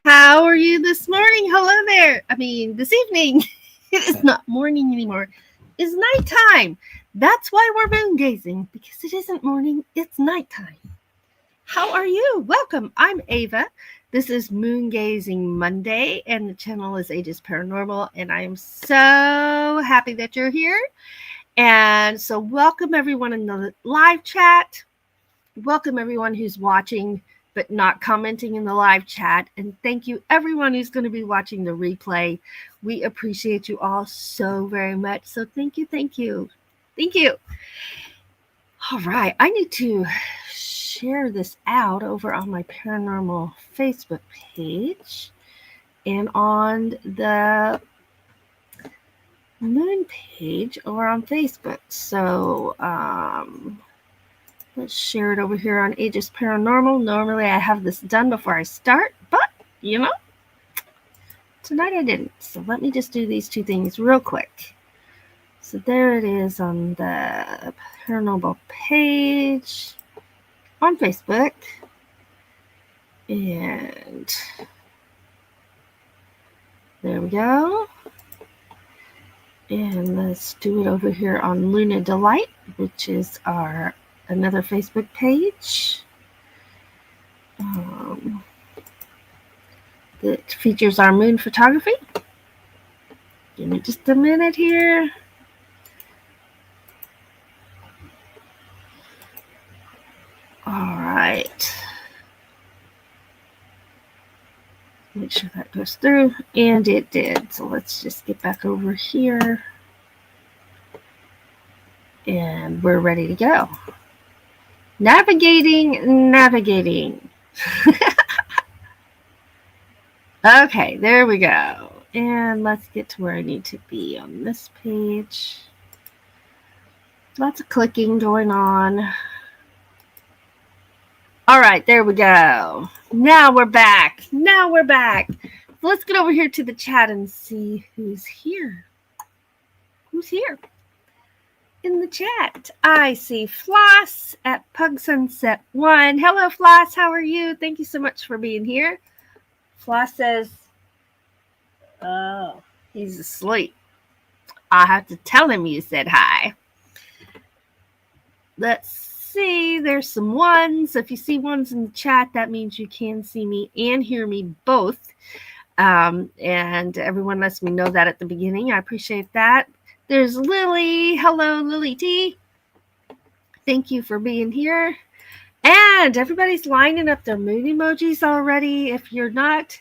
How are you this morning? Hello there. This evening. It is not morning anymore. It's nighttime. That's why we're moon gazing, because it isn't morning, it's nighttime. How are you? Welcome. I'm Ava. This is Moon Gazing Monday, and the channel is Aegis Paranormal, and I am so happy that you're here. And so, welcome everyone in the live chat. Welcome everyone who's watching but not commenting in the live chat. And thank you everyone who's going to be watching the replay. We appreciate you all so very much. So thank you, thank you, thank you. All right, I need to share this out over on my paranormal Facebook page and on the moon page over on Facebook. So let's share it over here on Aegis Paranormal. Normally I have this done before I start, but tonight I didn't. So let me just do these two things real quick. So there it is on the Paranormal page on Facebook. And there we go. And let's do it over here on Luna Delight, which is our another Facebook page that features our moon photography. Give me just a minute here. All right. Make sure that goes through, and it did. So let's just get back over here, and we're ready to go. Navigating. Okay, there we go. And let's get to where I need to be on this page. Lots of clicking going on. All right, there we go. Now we're back. Let's get over here to the chat and see who's here. In the chat, I see Floss at Pug Sunset 1. Hello, Floss. How are you? Thank you so much for being here. Floss says, oh, he's asleep. I'll have to tell him you said hi. Let's see. There's some ones. If you see ones in the chat, that means you can see me and hear me both. And everyone lets me know that at the beginning. I appreciate that. There's Lily. Hello, Lily T. Thank you for being here. And everybody's lining up their moon emojis already. If you're not,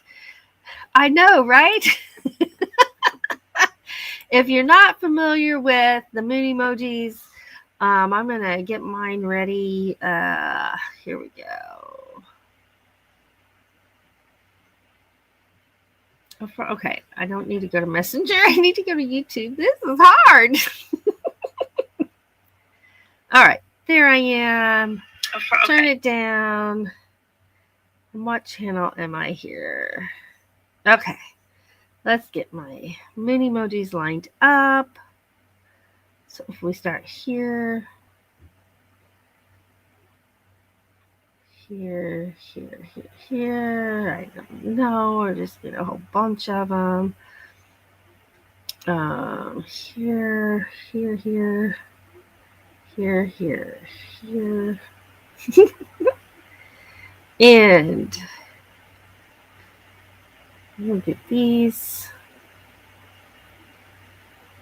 I know, right? If you're not familiar with the moon emojis, I'm going to get mine ready. Here we go. Okay, I don't need to go to Messenger. I need to go to YouTube. This is hard. All right, there I am. Okay. Turn it down. And what channel am I here? Okay, let's get my moon emojis lined up. So if we start here, here, I don't know, or just get a whole bunch of them. Here. And look at these.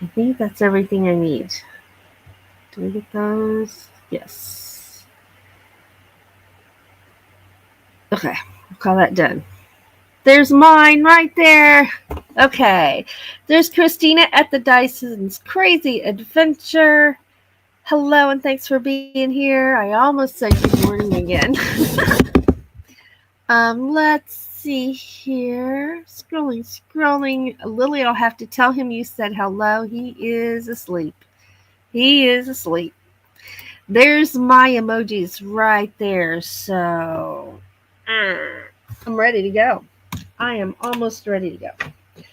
I think that's everything I need. Do we get those? Yes. Okay, I'll call that done. There's mine right there. Okay. There's Christina at the Dyson's Crazy Adventure. Hello, and thanks for being here. I almost said good morning again. Let's see here. Scrolling. Lily, I'll have to tell him you said hello. He is asleep. There's my emojis right there. So I'm ready to go. I am almost ready to go.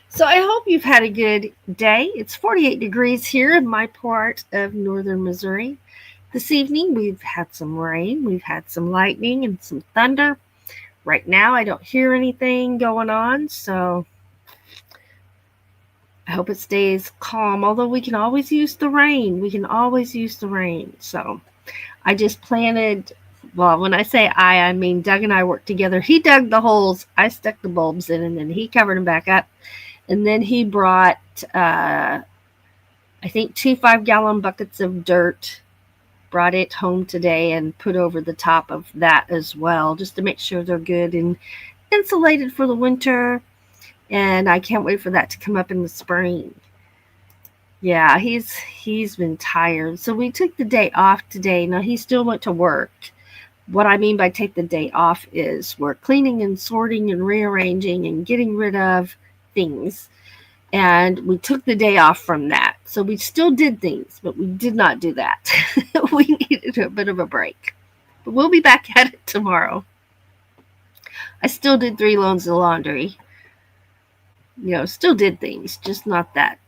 So I hope you've had a good day. It's 48 degrees here in my part of northern Missouri. This evening we've had some rain, we've had some lightning and some thunder. Right now, I don't hear anything going on, so I hope it stays calm. Although we can always use the rain. So I just planted, well, when I say I mean Doug and I worked together. He dug the holes, I stuck the bulbs in, and then he covered them back up. And then he brought, I think, 2 5-gallon buckets of dirt, brought it home today and put over the top of that as well, just to make sure they're good and insulated for the winter. And I can't wait for that to come up in the spring. Yeah, he's been tired. So we took the day off today. Now, he still went to work. What I mean by take the day off is we're cleaning and sorting and rearranging and getting rid of things. And we took the day off from that. So we still did things, but we did not do that. We needed a bit of a break. But we'll be back at it tomorrow. I still did 3 loads of laundry. Still did things, just not that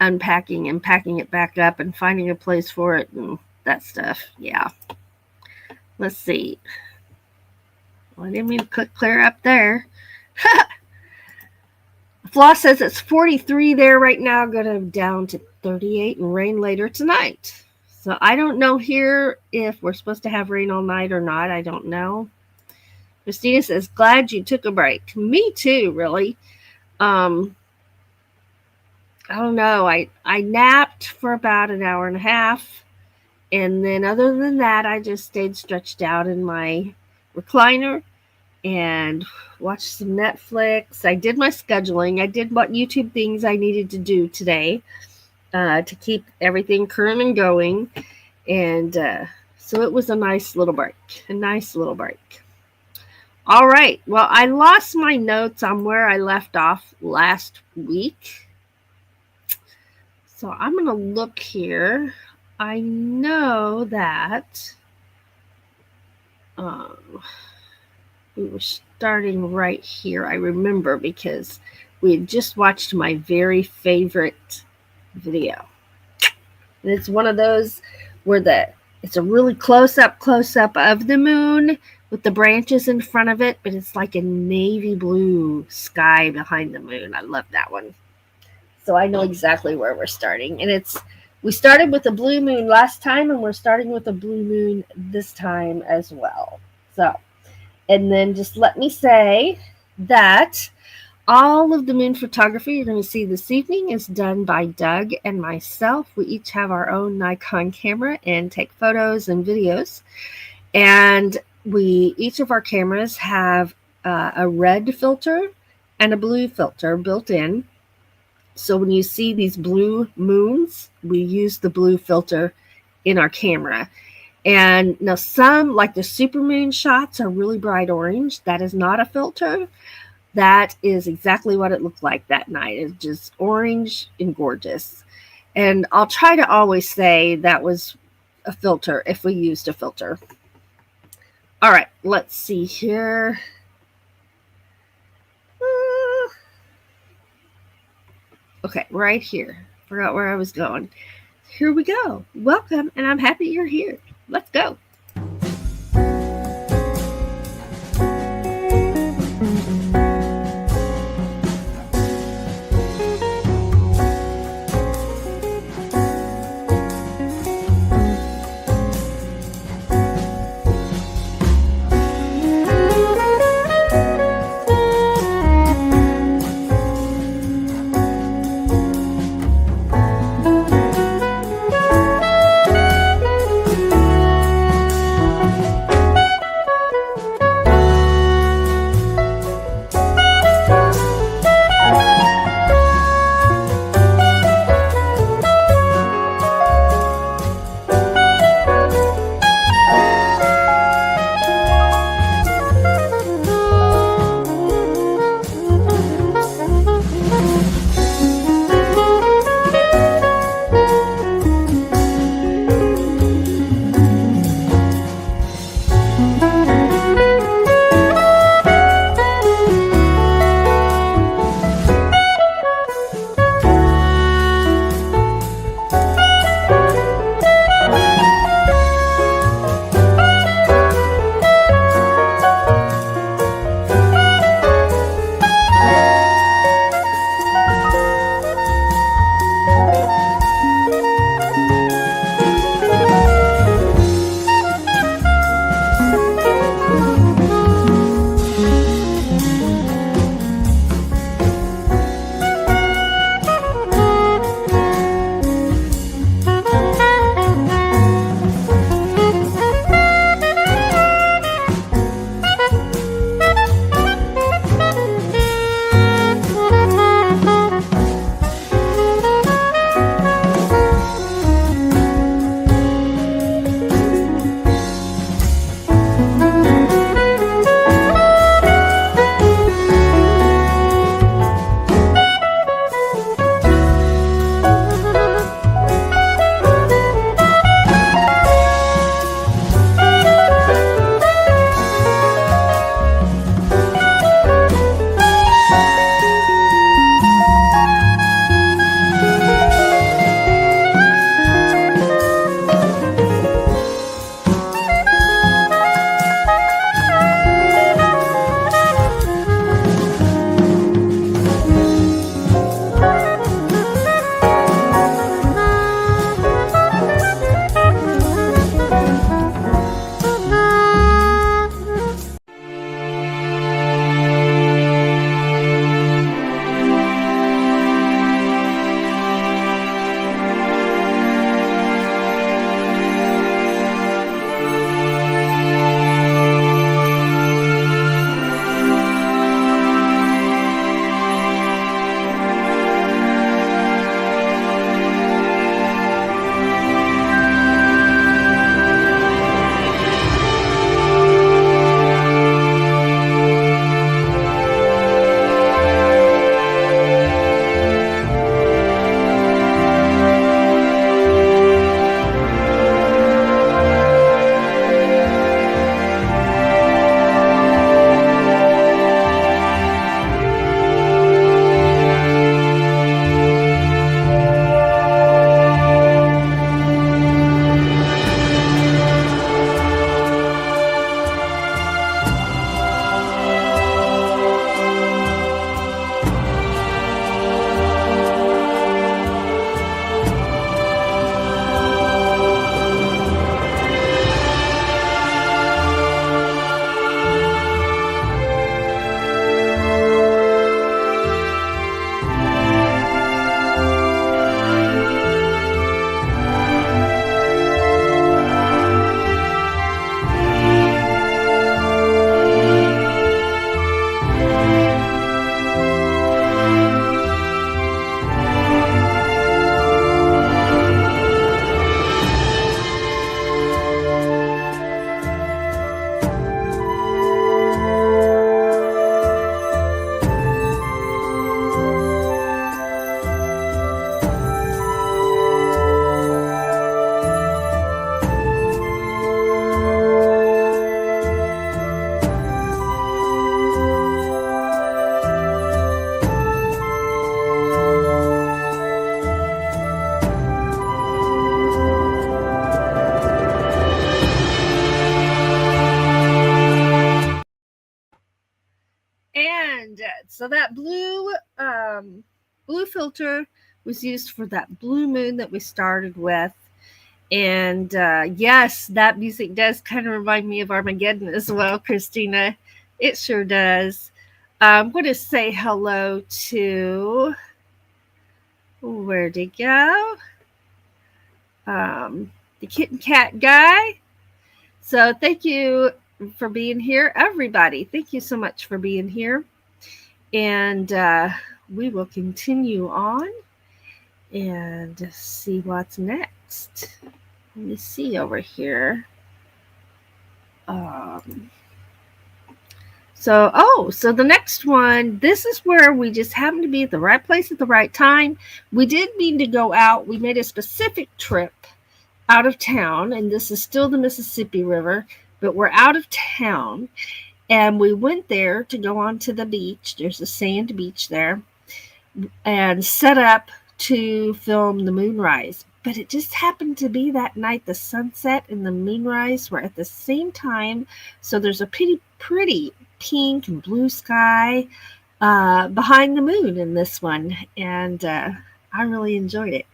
unpacking and packing it back up and finding a place for it and that stuff. Yeah. Let's see. Well, I didn't mean to click clear up there. Floss says it's 43 there right now, going to down to 38 and rain later tonight. So I don't know here if we're supposed to have rain all night or not. I don't know. Christina says, glad you took a break. Me too, really. I don't know. I napped for about an hour and a half. And then other than that, I just stayed stretched out in my recliner and watched some Netflix. I did my scheduling. I did what YouTube things I needed to do today to keep everything current and going. And so it was a nice little break. All right. Well, I lost my notes on where I left off last week. So I'm going to look here. I know that we were starting right here. I remember because we had just watched my very favorite video. And it's one of those where it's a really close up of the moon with the branches in front of it, but it's like a navy blue sky behind the moon. I love that one. So I know exactly where we're starting. And we started with a blue moon last time, and we're starting with a blue moon this time as well. So, and then just let me say that all of the moon photography you're going to see this evening is done by Doug and myself. We each have our own Nikon camera and take photos and videos. And each of our cameras have a red filter and a blue filter built in. So when you see these blue moons, we use the blue filter in our camera. And now some, like the supermoon shots, are really bright orange. That is not a filter. That is exactly what it looked like that night. It's just orange and gorgeous. And I'll try to always say that was a filter if we used a filter. All right, let's see here. Okay, right here. Forgot where I was going. Here we go. Welcome, and I'm happy you're here. Let's go. So that blue filter was used for that blue moon that we started with. And yes, that music does kind of remind me of Armageddon as well, Christina. It sure does. I'm going to say hello to, where'd he go? The kitten cat guy. So thank you for being here, everybody. Thank you so much for being here. And we will continue on and see what's next. Let me see over here. So the next one, this is where we just happened to be at the right place at the right time. We did mean to go out. We made a specific trip out of town, and this is still the Mississippi River, but we're out of town. And we went there to go onto the beach. There's a sand beach there, and set up to film the moonrise. But it just happened to be that night the sunset and the moonrise were at the same time. So there's a pretty pink and blue sky behind the moon in this one. And I really enjoyed it.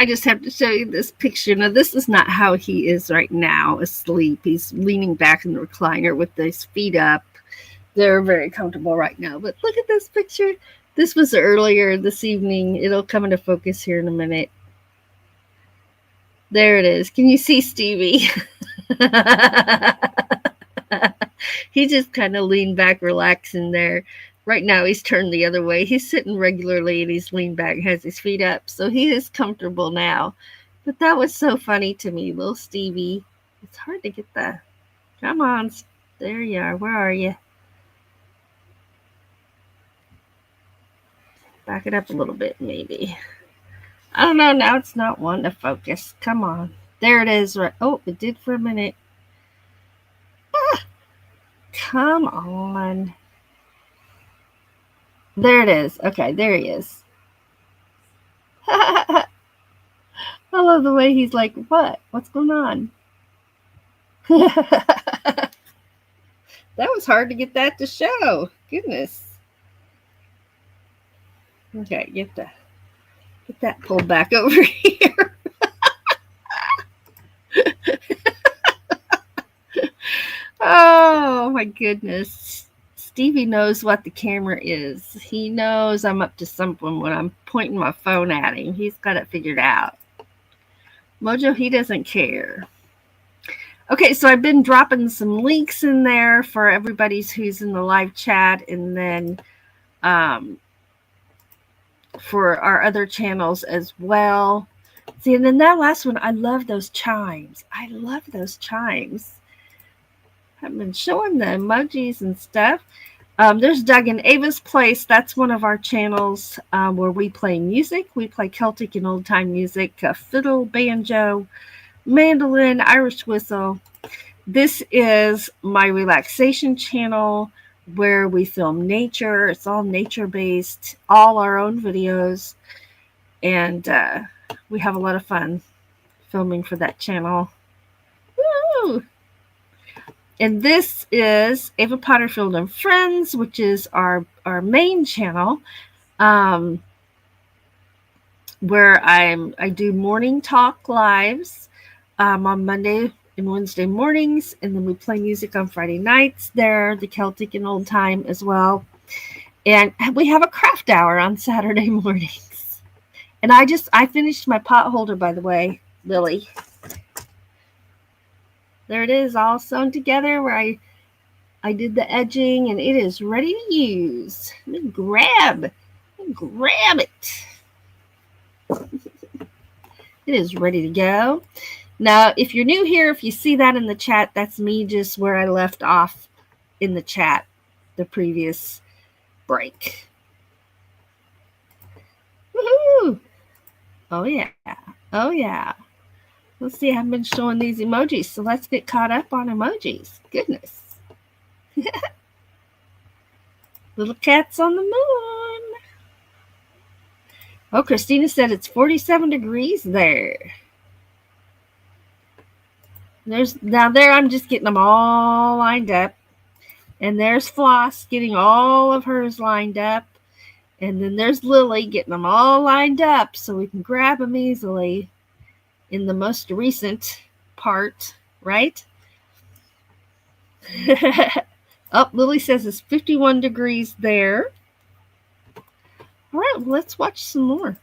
I just have to show you this picture. Now, this is not how he is right now, asleep. He's leaning back in the recliner with his feet up. They're very comfortable right now. But look at this picture. This was earlier this evening. It'll come into focus here in a minute. There it is. Can you see Stevie? He just kind of leaned back, relaxing there. Right now, he's turned the other way. He's sitting regularly, and he's leaned back, has his feet up. So he is comfortable now. But that was so funny to me, little Stevie. It's hard to get that. Come on. There you are. Where are you? Back it up a little bit, maybe. I don't know. Now it's not wanting to focus. Come on. There it is. Right. Oh, it did for a minute. Ah, come on. There it is. Okay, there he is. I love the way he's like, what? What's going on? That was hard to get that to show. Goodness. Okay, get that pulled back over here. Oh, my goodness. Stevie knows what the camera is. He knows I'm up to something when I'm pointing my phone at him. He's got it figured out. Mojo, he doesn't care. Okay, so I've been dropping some links in there for everybody who's in the live chat, and then for our other channels as well. See, and then that last one, I love those chimes. I love those chimes. I've been showing the emojis and stuff. There's Doug and Ava's Place. That's one of our channels where we play music. We play Celtic and old-time music, fiddle, banjo, mandolin, Irish whistle. This is my relaxation channel where we film nature. It's all nature-based, all our own videos. And we have a lot of fun filming for that channel. Woo! And this is Ava Potterfield and Friends, which is our main channel, where I do morning talk lives on Monday and Wednesday mornings, and then we play music on Friday nights there, the Celtic and old time as well. And we have a craft hour on Saturday mornings. And I finished my pot holder, by the way, Lily. There it is, all sewn together where I did the edging, and it is ready to use. Let me grab it. It is ready to go. Now, if you're new here, if you see that in the chat, that's me just where I left off in the chat the previous break. Woohoo! Oh, yeah. Oh, yeah. Let's see, I've been showing these emojis, so let's get caught up on emojis. Goodness. Little cats on the moon. Oh, Christina said it's 47 degrees there. There I'm just getting them all lined up. And there's Floss getting all of hers lined up. And then there's Lily getting them all lined up so we can grab them easily in the most recent part, right? Oh, Lily says it's 51 degrees there. All right, let's watch some more.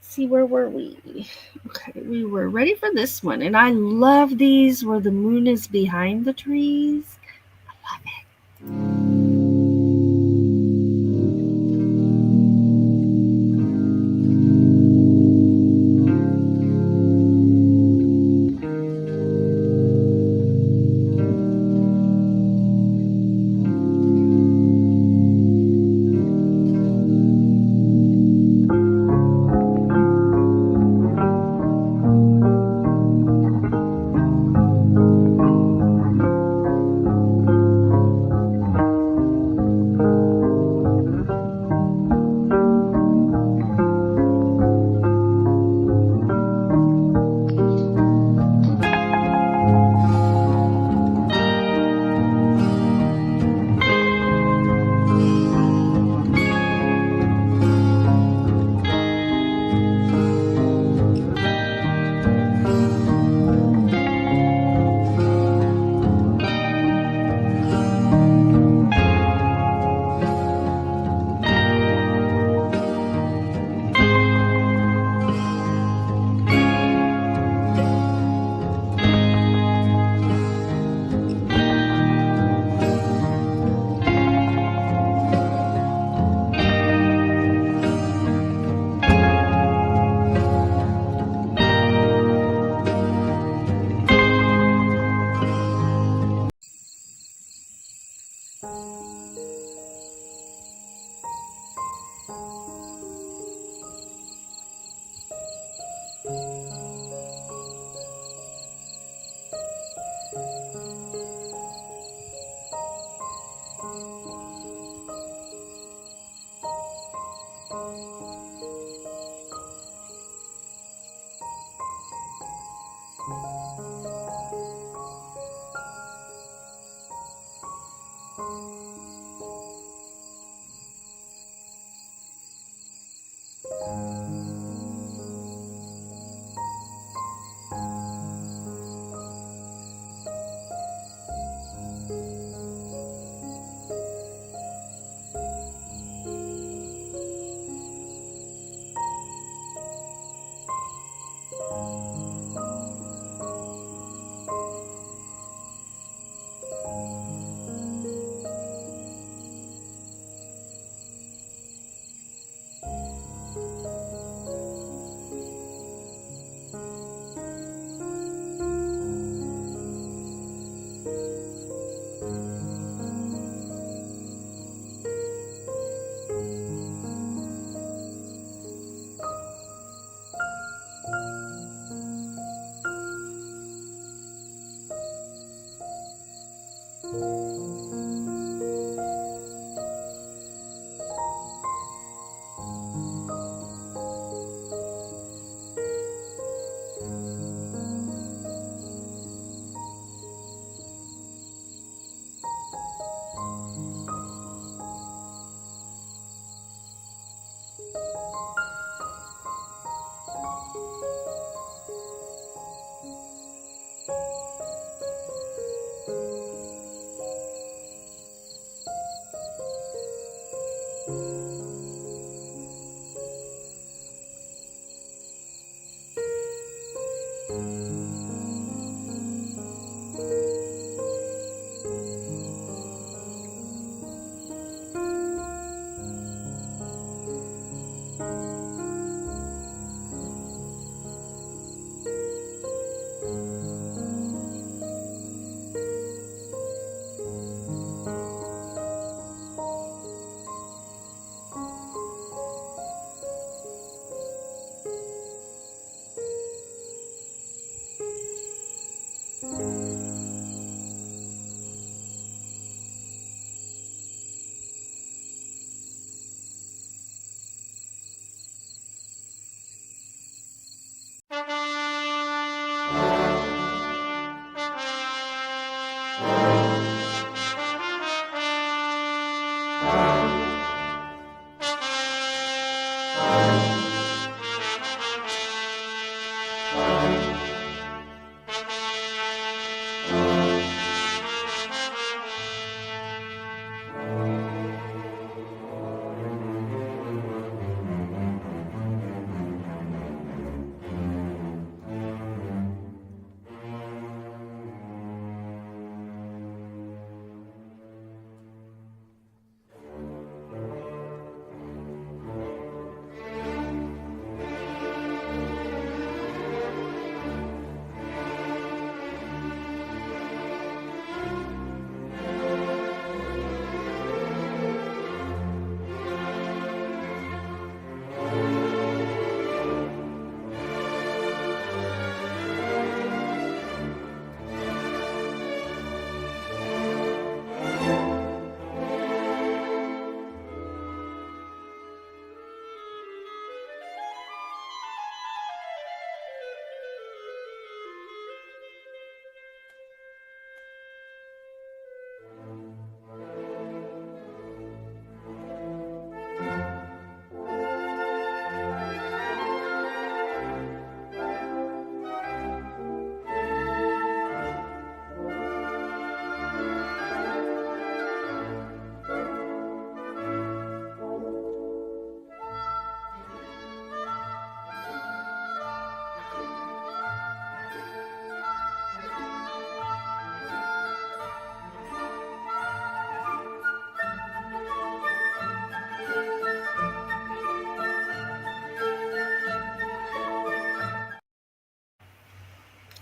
See, where were we? Okay, we were ready for this one. And I love these where the moon is behind the trees. I love it.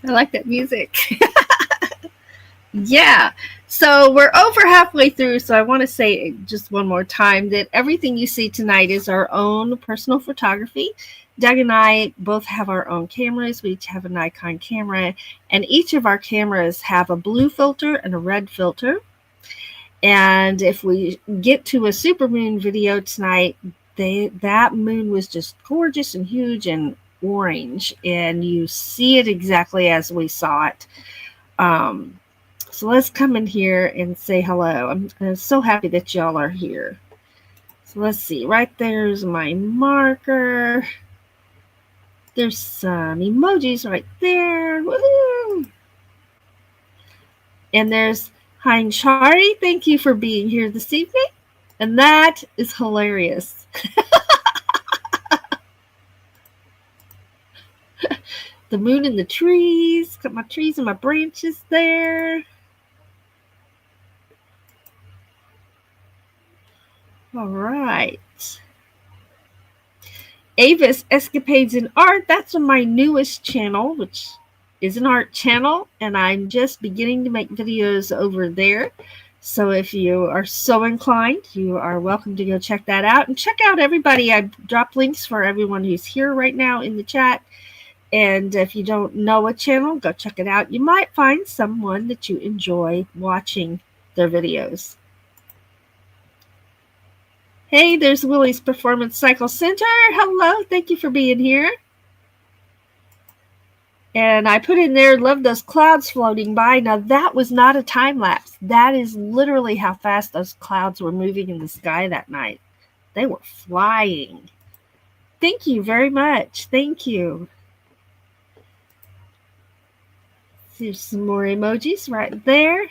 I like that music. Yeah. So we're over halfway through. So I want to say just one more time that everything you see tonight is our own personal photography. Doug and I both have our own cameras. We each have a Nikon camera, and each of our cameras have a blue filter and a red filter. And if we get to a supermoon video tonight, that moon was just gorgeous and huge and orange, and you see it exactly as we saw it. So let's come in here and say hello. I'm so happy that y'all are here. So let's see. Right there's my marker. There's some emojis right there. Woo! And there's Hein Chari. Thank you for being here this evening. And that is hilarious. The moon and the trees. Got my trees and my branches there. All right. Ava's Escapades in Art. That's on my newest channel, which is an art channel. And I'm just beginning to make videos over there. So if you are so inclined, you are welcome to go check that out. And check out everybody. I dropped links for everyone who's here right now in the chat. And if you don't know a channel, go check it out. You might find someone that you enjoy watching their videos. Hey, there's Willie's Performance Cycle Center. Hello, thank you for being here. And I put in there, love those clouds floating by. Now, that was not a time lapse. That is literally how fast those clouds were moving in the sky that night. They were flying. Thank you very much. Thank you. Here's some more emojis right there.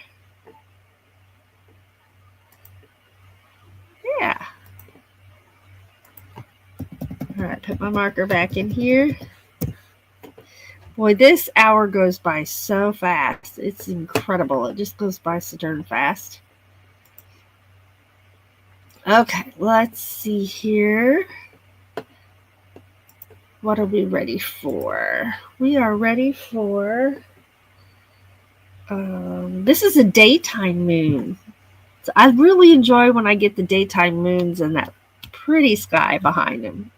Yeah. All right, put my marker back in here. Boy, this hour goes by so fast. It's incredible. It just goes by so darn fast. Okay, let's see here. What are we ready for? We are ready for... this is a daytime moon. So I really enjoy when I get the daytime moons and that pretty sky behind them.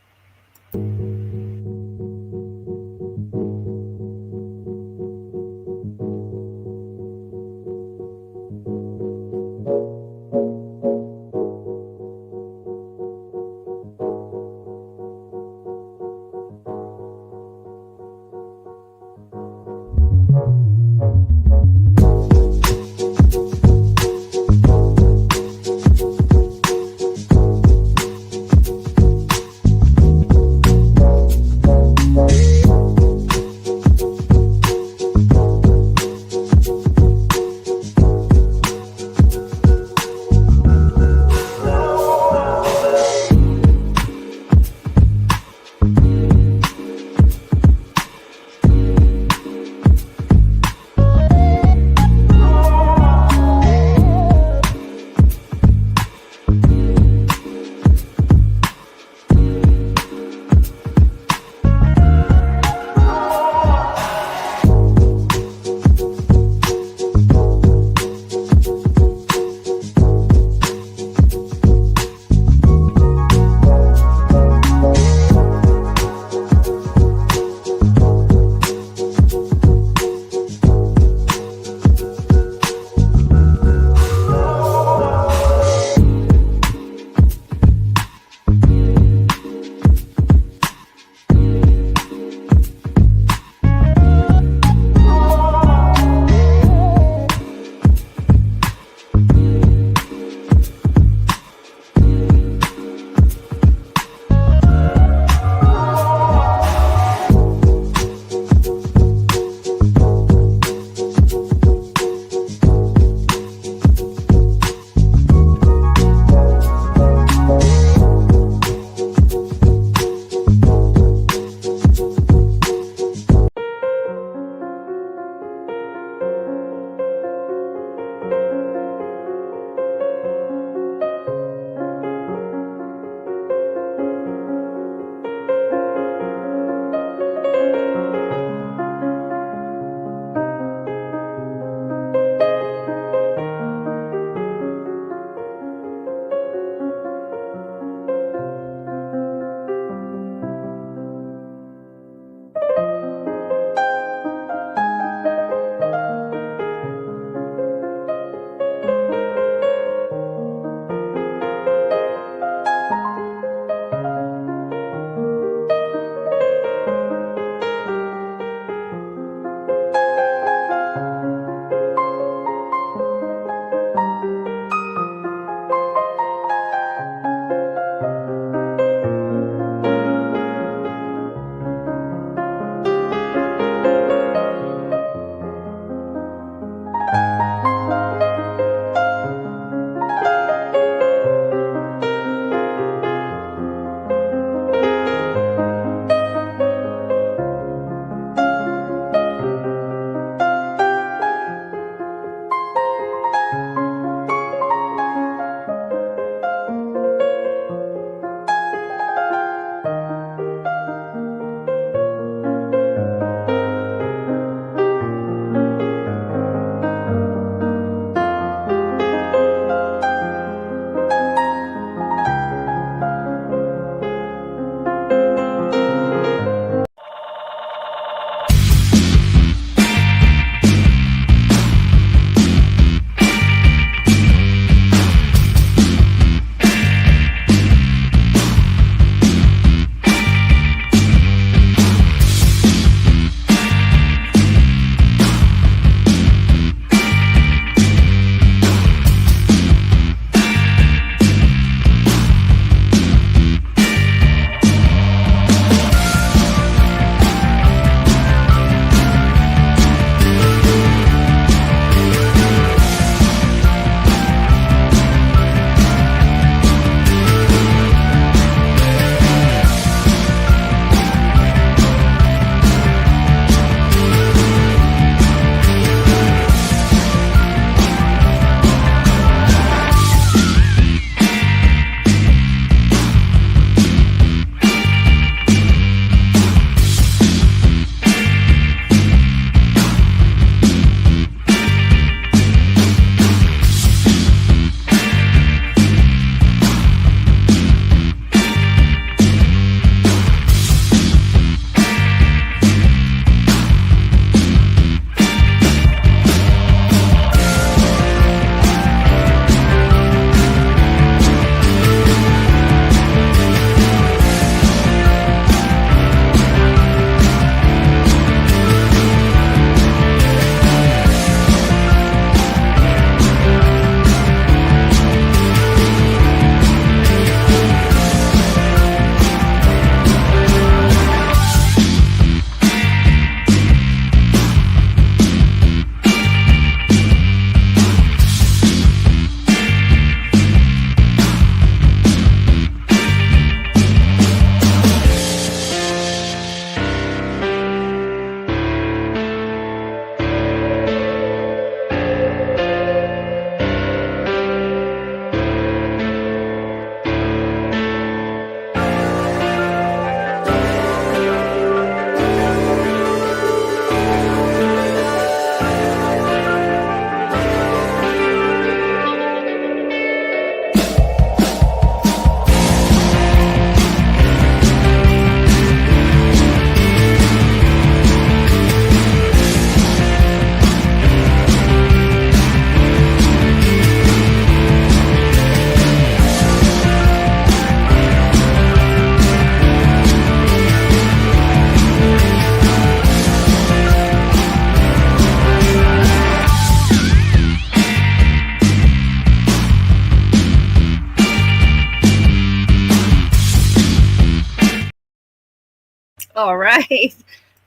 All right.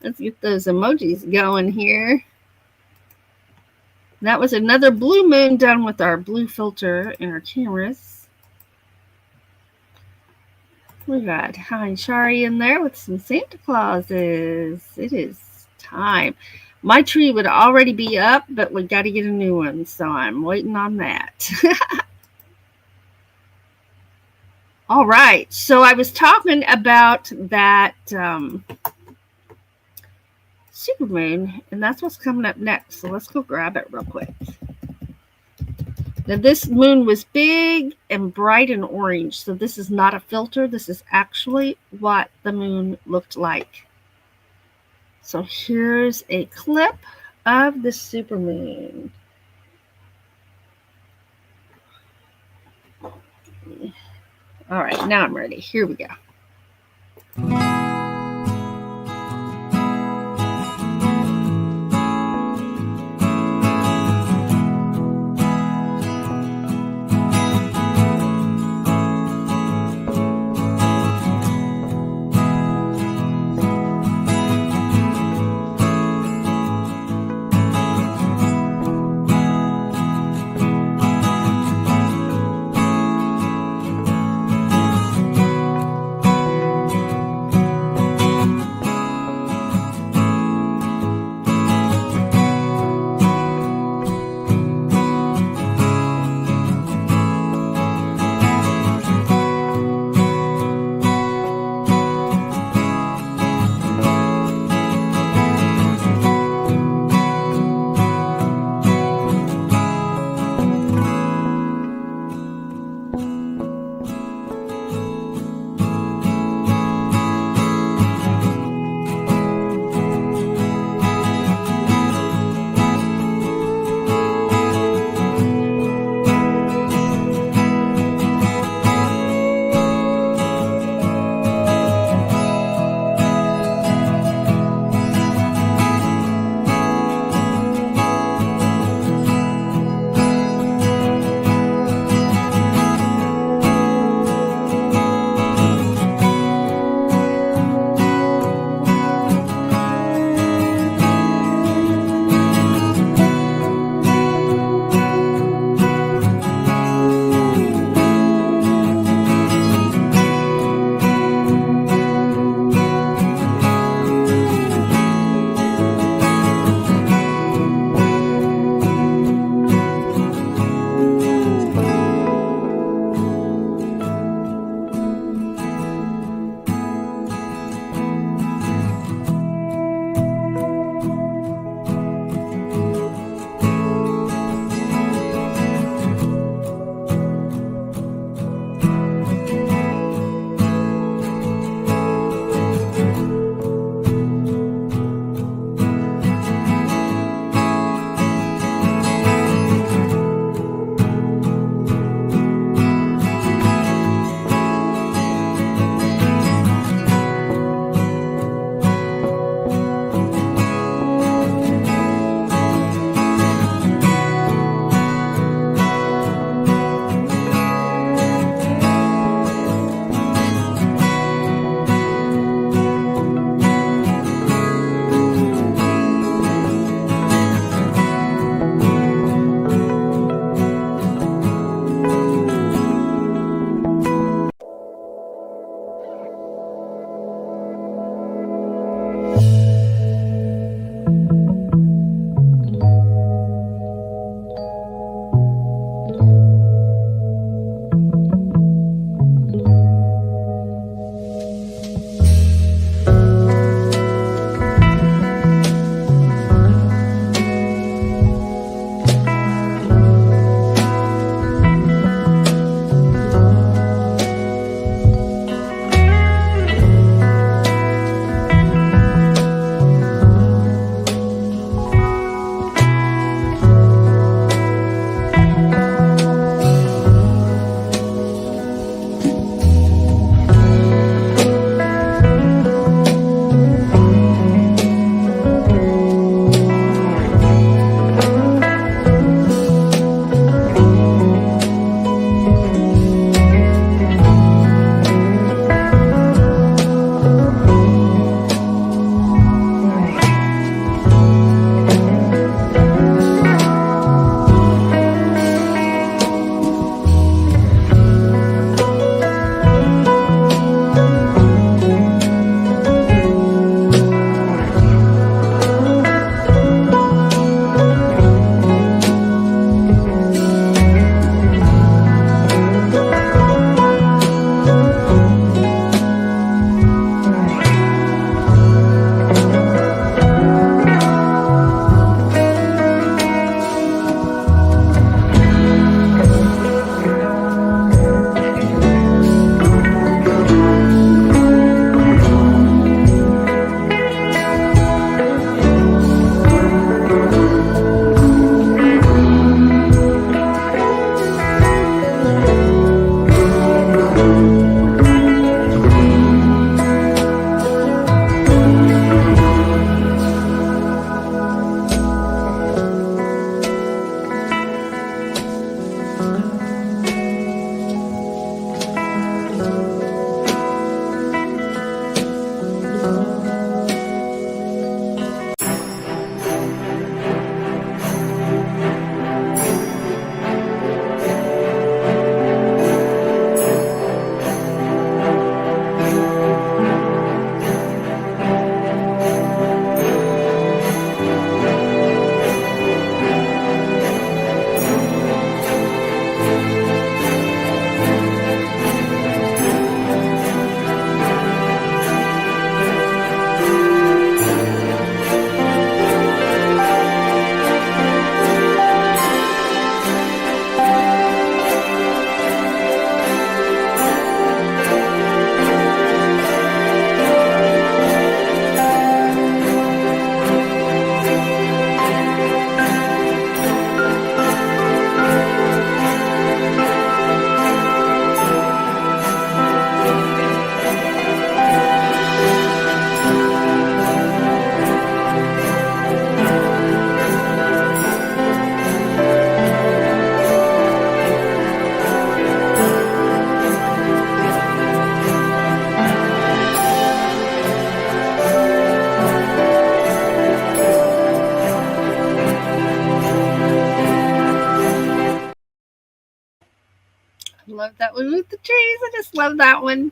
Let's get those emojis going here. That was another blue moon done with our blue filter in our cameras. We got Hi Shari in there with some Santa Clauses. It is time. My tree would already be up, but we got to get a new one, so I'm waiting on that. All right. So I was talking about that supermoon, and that's what's coming up next. So let's go grab it real quick. Now, this moon was big and bright and orange. So this is not a filter. This is actually what the moon looked like. So here's a clip of the supermoon. All right, now I'm ready. Here we go. love that one with the trees. I just love that one.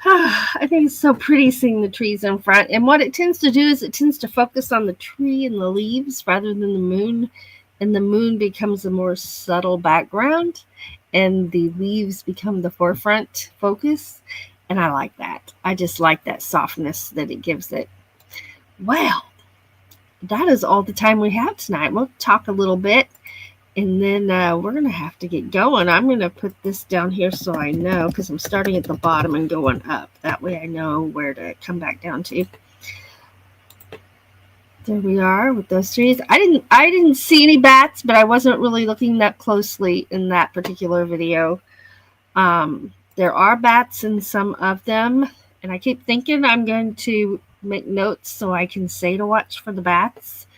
I think it's so pretty seeing the trees in front. And what it tends to do is it tends to focus on the tree and the leaves rather than the moon. And the moon becomes a more subtle background, and the leaves become the forefront focus. And I like that. I just like that softness that it gives it. Well, that is all the time we have tonight. We'll talk a little bit, and then we're going to have to get going. I'm going to put this down here so I know, because I'm starting at the bottom and going up. That way I know where to come back down to. There we are with those trees. I didn't see any bats, but I wasn't really looking that closely in that particular video. There are bats in some of them, and I keep thinking I'm going to make notes so I can say to watch for the bats.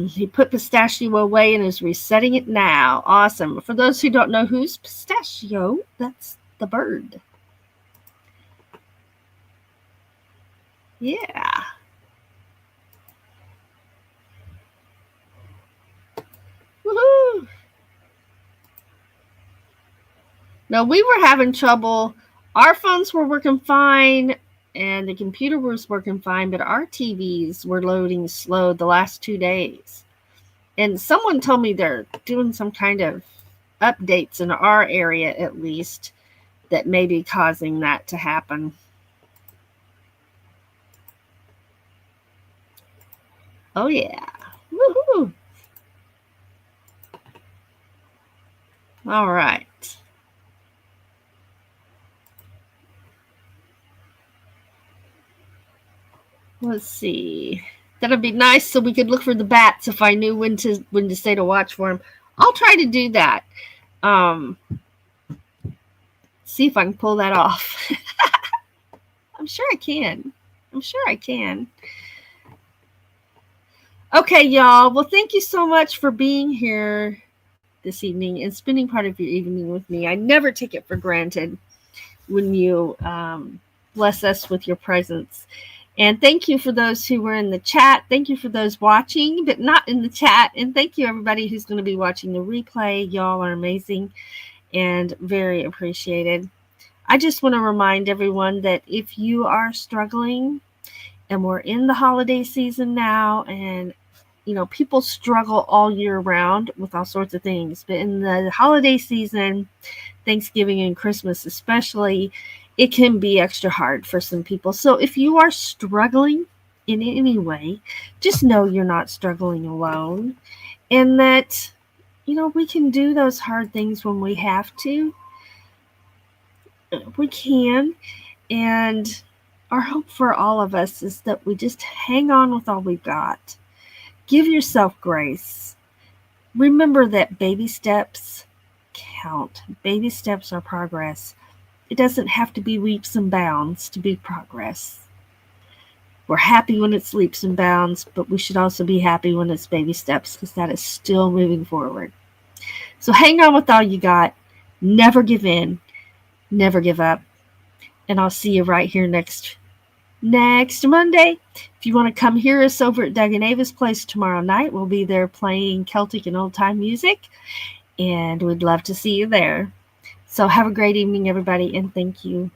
He put Pistachio away and is resetting it now. Awesome. For those who don't know who's Pistachio, that's the bird. Yeah. Woohoo! Now, we were having trouble. Our phones were working fine, and the computer was working fine, but our TVs were loading slow the last 2 days. And someone told me they're doing some kind of updates in our area, at least, that may be causing that to happen. Oh, yeah. Woohoo! All right. Let's see. That'd be nice so we could look for the bats if I knew when to say to watch for them. I'll try to do that. See if I can pull that off. I'm sure I can. Okay, y'all. Well, thank you so much for being here this evening and spending part of your evening with me. I never take it for granted when you bless us with your presence. And thank you for those who were in the chat. Thank you for those watching, but not in the chat. And thank you, everybody who's going to be watching the replay. Y'all are amazing and very appreciated. I just want to remind everyone that if you are struggling, and we're in the holiday season now, and people struggle all year round with all sorts of things, but in the holiday season, Thanksgiving and Christmas especially, it can be extra hard for some people. So if you are struggling in any way, just know you're not struggling alone, and that we can do those hard things when we have to. We can, and our hope for all of us is that we just hang on with all we've got. Give yourself grace. Remember that baby steps count. Baby steps are progress. It doesn't have to be leaps and bounds to be progress. We're happy when it's leaps and bounds, but we should also be happy when it's baby steps, because that is still moving forward. So hang on with all you got. Never give in. Never give up. And I'll see you right here next Monday. If you want to come hear us over at Doug and Ava's place tomorrow night, we'll be there playing Celtic and old-time music, and we'd love to see you there. So have a great evening, everybody, and thank you.